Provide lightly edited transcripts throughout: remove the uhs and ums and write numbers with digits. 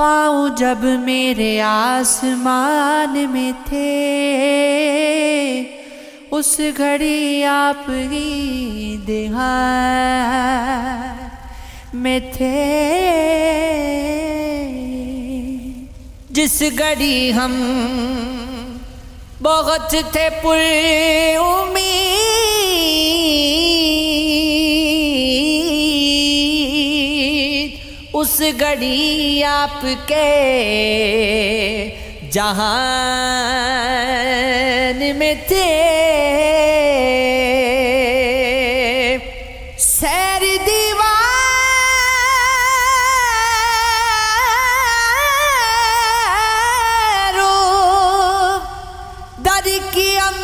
پاؤں جب میرے آسمان میں تھے، اس گھڑی آپ ہی دیہات میں تھے، جس گھڑی ہم بہت تھے پر امید، اس گھڑی آپ کے جہان میں تھے، سیر دیواروں در کی ہم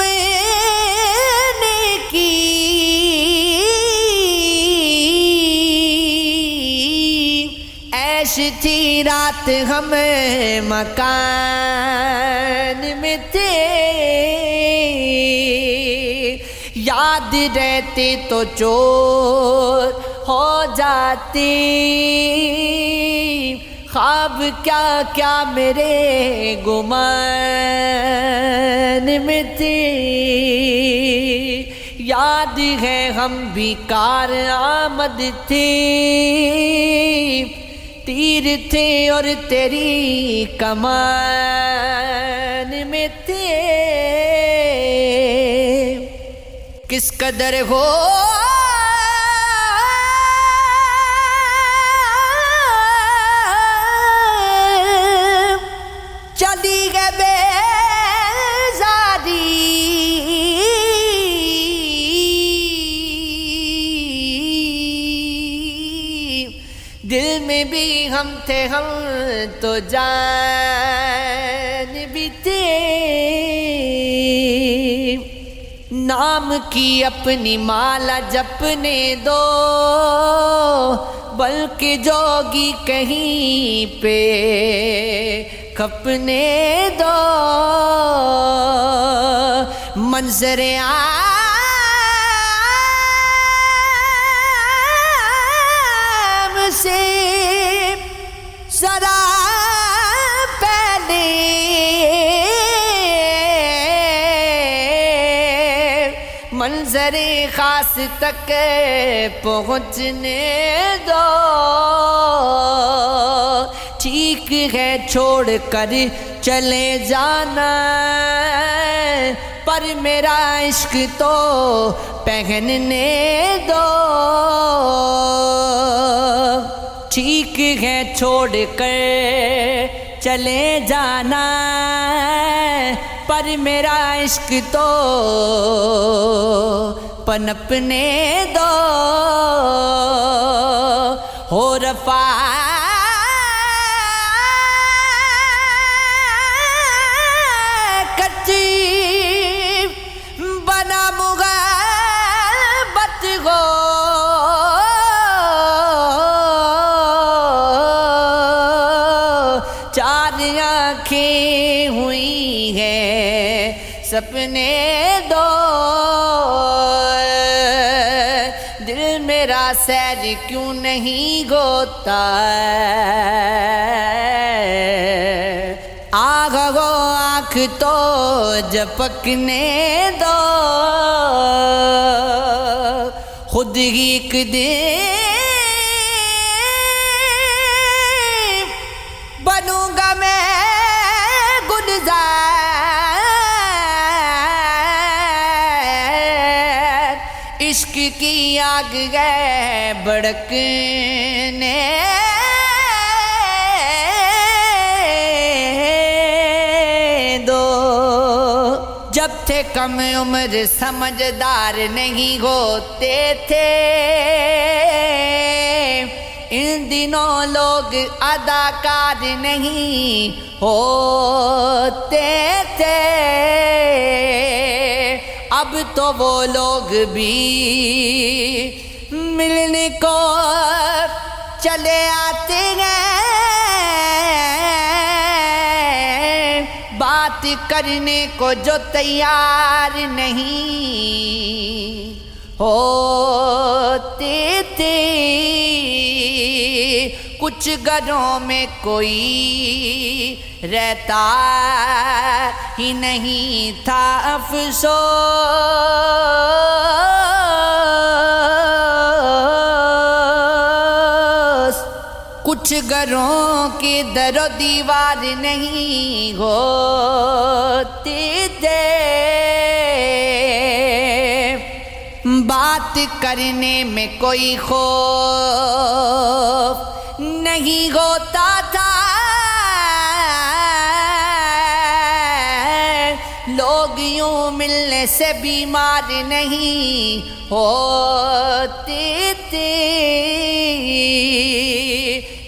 نے کی، عیش تھی رات ہم مکان میں تھے، یاد رہتے تو چور ہو جاتی، خواب کیا کیا میرے گمان میں تھے، یاد ہے ہم بھی کارآمد تھے، تیر تھے اور تیری کمان میں تھے، کس قدر ہو چلی گئے بیزاری، دل میں بھی ہم تھے، ہم تو جان بھی تھے، نام کی اپنی مالا جپنے دو، بلکہ جوگی کہیں پہ کھپنے دو، منظر عام سے ذرا پہلے منظر خاص تک پہنچنے دو، ٹھیک ہے چھوڑ کر چلے جانا، پر میرا عشق تو پہننے دو، ٹھیک ہے چھوڑ کر چلے جانا، پر میرا عشق تو پنپنے دو، ہو رفاقت بنا محبت ہو، چار آنکھیں ہوئی ہیں سپنے دو، دل میرا سیر کیوں نہیں ہوتا، آگا وہ آنکھ تو جھپکنے دو، خود ہی ایک دن بنوں گا میں گلزار، عشق کی آگ ہے بھڑکنے دو، جب تھے کم عمر سمجھدار نہیں ہوتے تھے، ان دنوں لوگ اداکار نہیں ہوتے تھے، اب تو وہ لوگ بھی ملنے کو چلے آتے ہیں، بات کرنے کو جو تیار نہیں ہوتے تھے، کچھ کچھ گھروں میں کوئی رہتا ہی نہیں تھا افسوس، کچھ گھروں کے در و دیوار نہیں ہوتے تھے، بات کرنے میں کوئی خوف نہیں ہوتا تھا، لوگ یوں ملنے سے بیمار نہیں ہوتے تھے،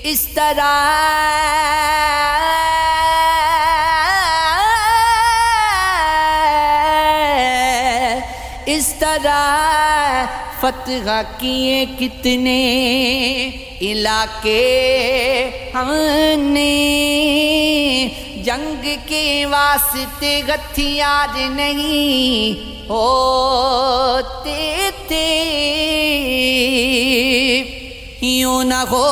اس طرح فتح کیے کتنے علاقے ہم نے، جنگ کے واسطے ہتھیار نہیں ہوتے تھے، یوں نہ ہو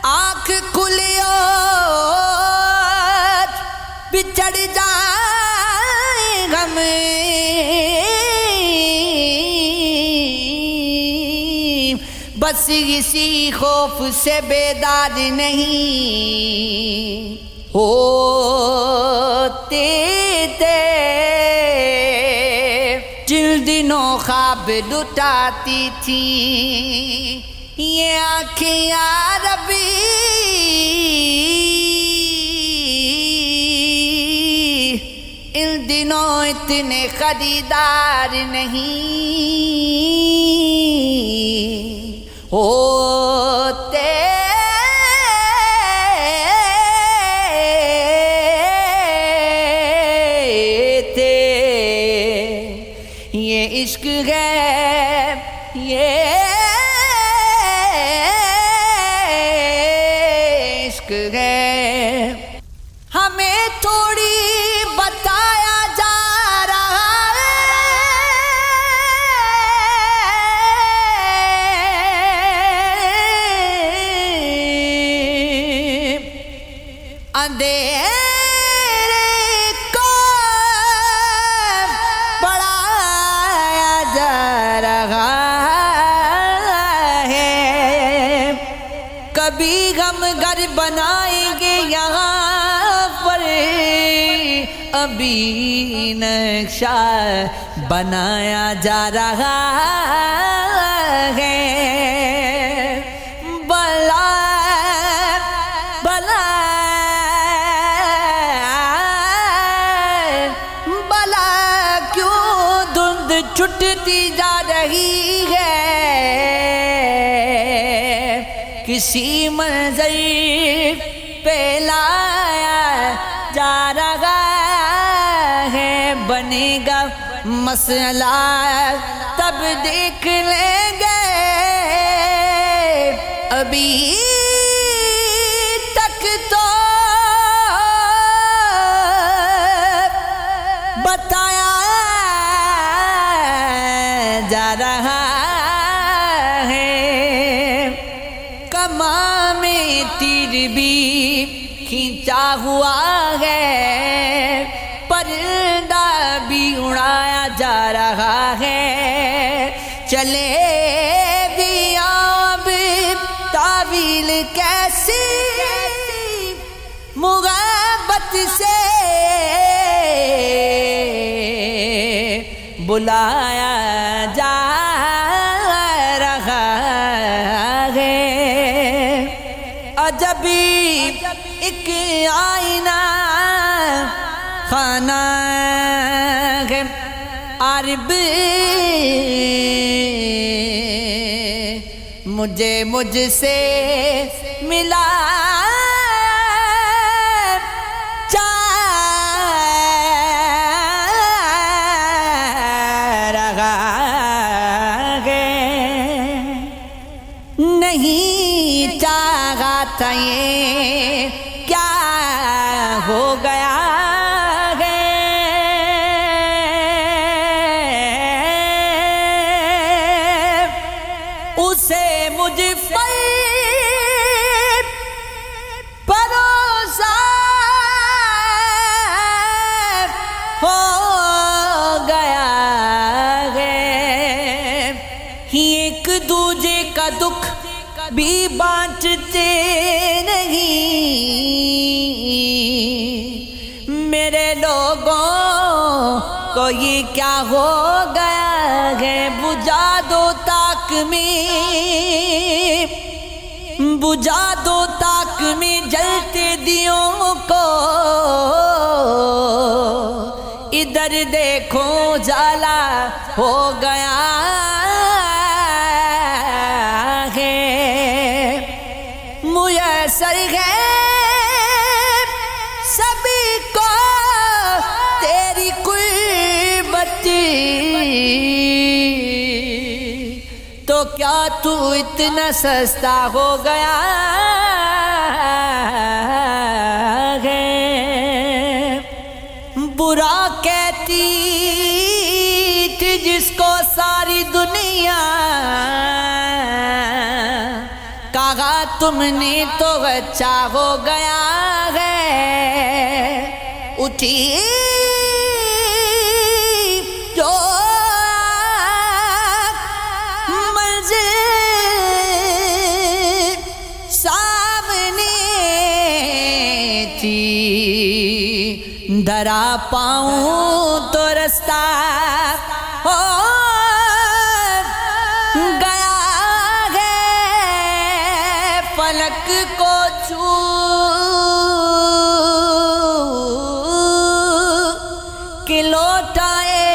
آنکھ کھلی اور بچھڑ جائیں غم، بس اسی خوف سے بیدار نہیں ہوتے تھے، جن دنوں خواب لٹاتی تھی یہ آنکھیں یا ربی، ان دنوں اتنے خریدار نہیں ہوتے تھے، یہ عشق ہے، یہ عشق ہے، ہمیں تھوڑی بتایا جا رہا ہے، اندھیرے کو بڑھایا جا رہا ہے، کبھی ہم گھر بنائیں گے یہاں پر، ابھی نقشہ بنایا جا رہا ہے، بلا بلا بلا کیوں دھند چھٹتی جا رہی ہے، کسی منظر پہ لایا جا رہا ہے، بنے گا مسئلہ تب دیکھ لیں گے، ابھی تک تو بتایا جا رہا ہے، کماں میں تیر بھی کھینچا ہوا ہے، پرندہ بھی اڑایا جا رہا ہے، چلے بھی اب تعویل کیسی محبت سے بلایا جا رہا ہے، عجب ایک آئینہ خانہ ہے عرب، مجھ سے ملا جا رہا ہے، نہیں چاہا تھا یہ کیا ہو گیا ہے، بھی بانٹتے نہیں، میرے لوگوں کو یہ کیا ہو گیا ہے؟ بجھا دو تاک میں، بجھا دو تاک میں جلتے دیوں کو، ادھر دیکھو جالا ہو گیا ہے، میسر ہے سبھی کو تیری قربت، تو کیا تو اتنا سستا ہو گیا ہے؟ برا کہتی تھی جس کو ساری دنیا، کہا تم نے تو اچھا ہو گیا ہے، اٹھی جو منزل سامنے تھی، دھرا پاؤں تو رستہ ہو گیا ہے، فلک کو چھو کے لوٹائے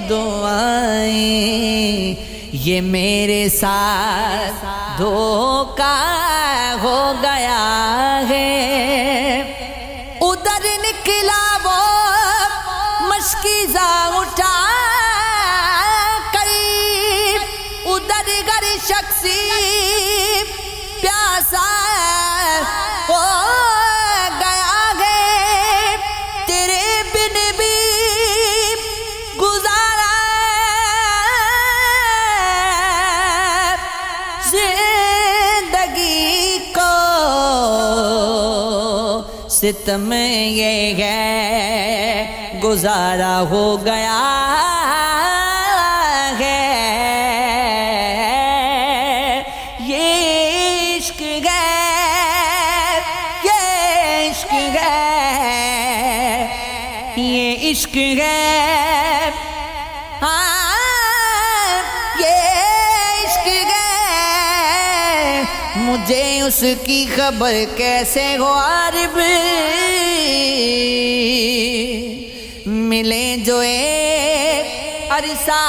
دعائیں، یہ میرے ساتھ دھوکا ہو گیا ہے، ادھر نکلا وہ مشکیزہ اٹھا قریب، ادھر گر شخصی پیاسا ہو گیا ہے، تیرے بن بھی گزارا زندگی کو، ستم یہ ہے گزارا ہو گیا ہے، یہ عشق ہے، یہ عشق ہے، یہ عشق ہے، ہاں یہ عشق ہے، مجھے اس کی خبر کیسے ہو عارف، ملے جو ایک عرصہ